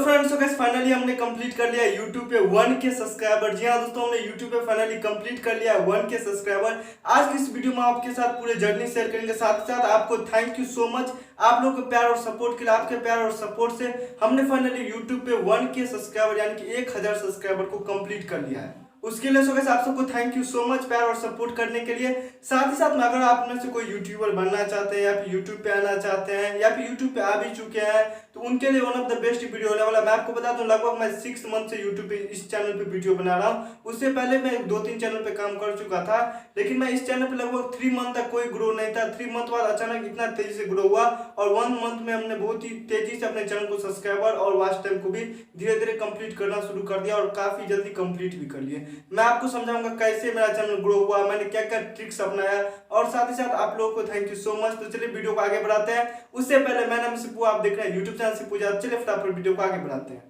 Hello friends, guys finally हमने complete कर लिया YouTube पे 1K सब्सक्राइबर। जी हाँ दोस्तों, हमने YouTube पे फाइनली कंप्लीट कर लिया 1K सब्सक्राइबर। आज की इस वीडियो में आपके साथ पूरे जर्नी शेयर करेंगे, साथ ही साथ आपको थैंक यू सो मच आप लोगों के प्यार और सपोर्ट के लिए। आपके प्यार और सपोर्ट से हमने फाइनली YouTube पे 1K सब्सक्राइबर यानी कि 1000 सब्सक्राइबर को कंप्लीट कर लिया है। उसके लिए गाइस आप सबको थैंक यू सो मच प्यार और सपोर्ट करने के लिए। साथ ही साथ में अगर आप में से कोई यूट्यूबर बनना चाहते हैं या फिर यूट्यूब पे आना चाहते हैं या फिर यूट्यूब पे आ भी चुके हैं तो उनके लिए one of the best video होने वाला। मैं आपको बता दूं, लगभग मैं 6 मंथ से यूट्यूब पे इस चैनल पे वीडियो बना रहा हूं। उससे पहले मैं 2-3 चैनल पे काम कर चुका था, लेकिन मैं इस चैनल पे लगभग 3 मंथ तक कोई ग्रो नहीं था। 3 मंथ बाद अचानक इतना तेजी से ग्रो हुआ और 1 मंथ में हमने बहुत ही तेजी से अपने चैनल को सब्सक्राइबर और वॉच टाइम को भी धीरे धीरे कंप्लीट करना शुरू कर दिया और काफी जल्दी कंप्लीट भी कर लिए। मैं आपको समझाऊंगा कैसे मेरा चैनल ग्रो हुआ, मैंने क्या क्या ट्रिक्स अपनाया और साथ ही साथ आप लोगों को थैंक यू सो मच। तो चलिए वीडियो को आगे बढ़ाते हैं। उससे पहले मैं नाम सिप्पू, आप देख रहे हैं यूट्यूब चैनल सिप्पू। चलिए फटाफट वीडियो को आगे बढ़ाते हैं।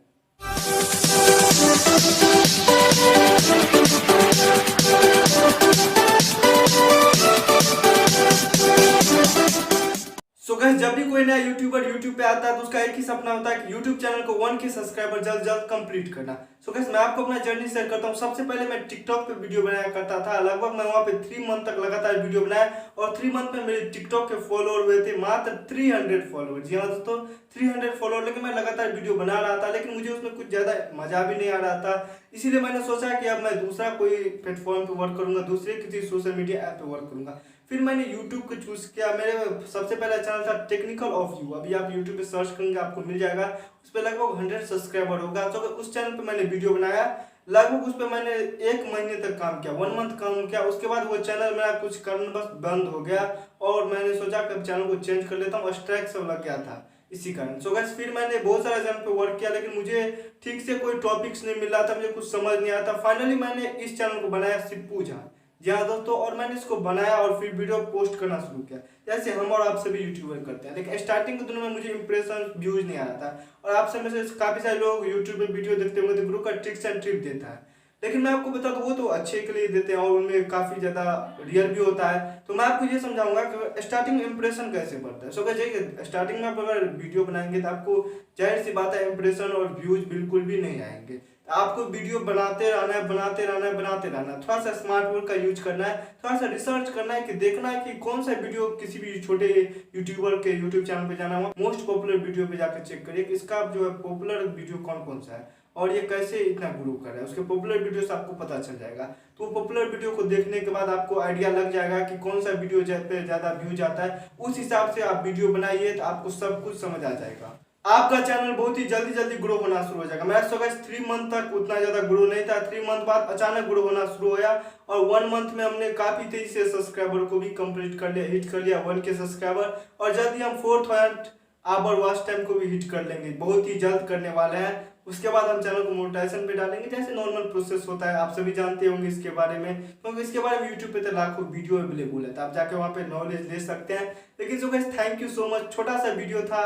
सो गाइस, जब भी कोई नया यूट्यूबर यूट्यूब पे आता है तो उसका एक ही सपना होता है कि यूट्यूब चैनल को 1K सब्सक्राइबर जल्द जल्द कंप्लीट करना। सो गाइस, मैं आपको अपना जर्नी शेयर करता हूँ। सबसे पहले मैं टिकटॉक पे वीडियो बनाया करता था। लगभग मैं वहाँ पे 3 मंथ तक लगातार वीडियो बनाया और 3 मंथ में मेरे टिकटॉक के फॉलोअर हुए थे मात्र 300 फॉलोअर। जी हाँ दोस्तों, 300 फॉलोअर। लेकिन मैं लगातार वीडियो बना रहा था, लेकिन मुझे उसमें कुछ ज्यादा मजा भी नहीं आ रहा था। इसीलिए मैंने सोचा कि अब मैं दूसरा कोई प्लेटफॉर्म पे वर्क करूंगा, दूसरे किसी सोशल मीडिया ऐप पे वर्क करूंगा। फिर मैंने YouTube को चूज किया। मेरे सबसे पहला चैनल था टेक्निकल ऑफ यू। अभी आप YouTube पे सर्च करेंगे आपको मिल जाएगा। उस पर लगभग 100 सब्सक्राइबर होगा। तो उस चैनल पे मैंने वीडियो बनाया। लगभग उस पर मैंने 1 महीने तक काम किया, 1 मंथ काम किया। उसके बाद वो चैनल मेरा कुछ कारण बस बंद हो गया और मैंने सोचा कि अब चैनल को चेंज कर लेता हूँ। स्ट्राइक सब लग गया था इसी कारण। सो गाइस, फिर मैंने बहुत सारे चैनल पे वर्क किया, लेकिन मुझे ठीक से कोई टॉपिक्स नहीं मिल रहा था, मुझे कुछ समझ नहीं आता। फाइनली मैंने इस चैनल को बनाया सिप्पू झा। जी हाँ दोस्तों, और मैंने इसको बनाया और फिर वीडियो पोस्ट करना शुरू किया जैसे हम और आप सभी यूट्यूबर करते हैं। लेकिन स्टार्टिंग के दिनों में मुझे इंप्रेशन व्यूज नहीं आ रहा था और आप सब में से काफी सारे लोग यूट्यूब पे वीडियो देखते होंगे तो गुरु का ट्रिक्स एंड ट्रिप देता है। लेकिन मैं आपको बता दूं, वो तो अच्छे के लिए देते हैं और उनमें काफी ज्यादा रियल भी होता है। तो मैं आपको ये समझाऊंगा कि स्टार्टिंग इंप्रेशन कैसे बढ़ता है। सो गाइस, स्टार्टिंग में आप अगर वीडियो बनाएंगे तो आपको जाहिर सी बात है इंप्रेशन और व्यूज बिल्कुल भी नहीं आएंगे। आपको वीडियो बनाते रहना है, बनाते रहना है, बनाते रहना है। थोड़ा सा स्मार्ट वर्क का यूज करना है, थोड़ा सा रिसर्च करना है कि देखना है कि कौन सा वीडियो किसी भी छोटे यूट्यूबर के यूट्यूब चैनल पे जाना है, मोस्ट पॉपुलर वीडियो पे जाकर चेक करिए कि इसका जो है पॉपुलर वीडियो कौन कौन सा है और ये कैसे इतना ग्रो कर रहा है। उसके पॉपुलर वीडियो से आपको पता चल जाएगा। तो पॉपुलर वीडियो को देखने के बाद आपको आइडिया लग जाएगा कि कौन सा वीडियो पे ज्यादा व्यूज आता है। उस हिसाब से आप वीडियो बनाइए तो आपको सब कुछ समझ आ जाएगा। आपका चैनल बहुत ही जल्दी जल्दी ग्रो होना शुरू हो जाएगा। मेरा सो गाइस 3 मंथ तक उतना ज्यादा ग्रो नहीं था। 3 मंथ बाद अचानक ग्रो होना शुरू होया और 1 मंथ में हमने काफी तेजी से सब्सक्राइबर को भी कंप्लीट कर लिया, हिट कर लिया 1K सब्सक्राइबर। और जल्दी हम 4000 आवर वॉच टाइम को भी हिट कर लेंगे, बहुत ही जल्द करने वाले हैं। उसके बाद हम चैनल को मोनेटाइजेशन पे डालेंगे, जैसे नॉर्मल प्रोसेस होता है। आप सभी जानते होंगे इसके बारे में, क्योंकि इसके बारे में यूट्यूब पे तो लाखों वीडियो अवेलेबल है, तो आप जाके वहाँ पे नॉलेज ले सकते हैं। लेकिन so guys, thank you so much. छोटा सा वीडियो था,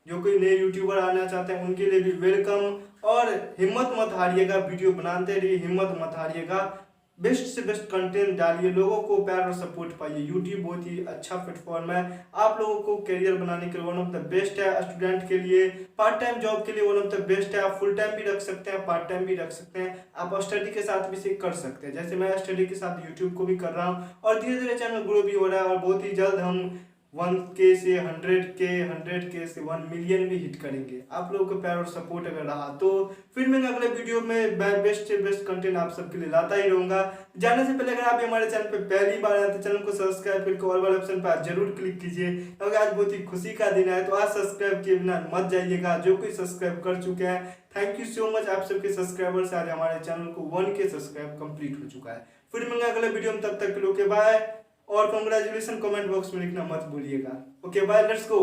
जो कोई नए यूट्यूबर आना चाहते हैं उनके लिए भी वेलकम। और हिम्मत मत हारिएगा, वीडियो बनाते रहिए, हिम्मत मत हारिएगा। बेस्ट से बेस्ट कंटेंट डालिए, लोगों को प्यार और सपोर्ट पाइए। यूट्यूब बहुत ही अच्छा प्लेटफॉर्म है, आप लोगों को करियर बनाने के लिए वन ऑफ द बेस्ट है। स्टूडेंट के लिए, पार्ट टाइम जॉब के लिए वन ऑफ द बेस्ट है। आप फुल टाइम भी रख सकते हैं, पार्ट टाइम भी रख सकते हैं, आप स्टडी के साथ भी इसे कर सकते हैं। जैसे मैं स्टडी के साथ यूट्यूब को भी कर रहा हूँ और धीरे धीरे चैनल ग्रो भी हो रहा है और बहुत ही जल्द हम 1K से 100K, 100K से 1 मिलियन भी हिट करेंगे। आप लोगों का प्यार और सपोर्ट अगर रहा तो फिर मैं अगले वीडियो में बेस्ट से बेस्ट कंटेंट आप सबके लिए लाता ही रहूंगा। जाने से पहले अगर आप हमारे चैनल पे पहली बार आए तो चैनल को सब्सक्राइब करके ऑल वाले ऑप्शन पर जरूर क्लिक कीजिए, क्योंकि आज बहुत ही खुशी का दिन है। तो आज सब्सक्राइब किए बिना मत जाइएगा। जो कोई सब्सक्राइब कर चुके हैं, थैंक यू सो मच। आप सबके सब्सक्राइबर से आज हमारे चैनल को 1K सब्सक्राइब कंप्लीट हो चुका है। फिर मिलेंगे अगले वीडियो में, तब तक के लिए बाय। और कांग्रेचुलेशन कमेंट बॉक्स में लिखना मत भूलिएगा। Okay bye, let's go.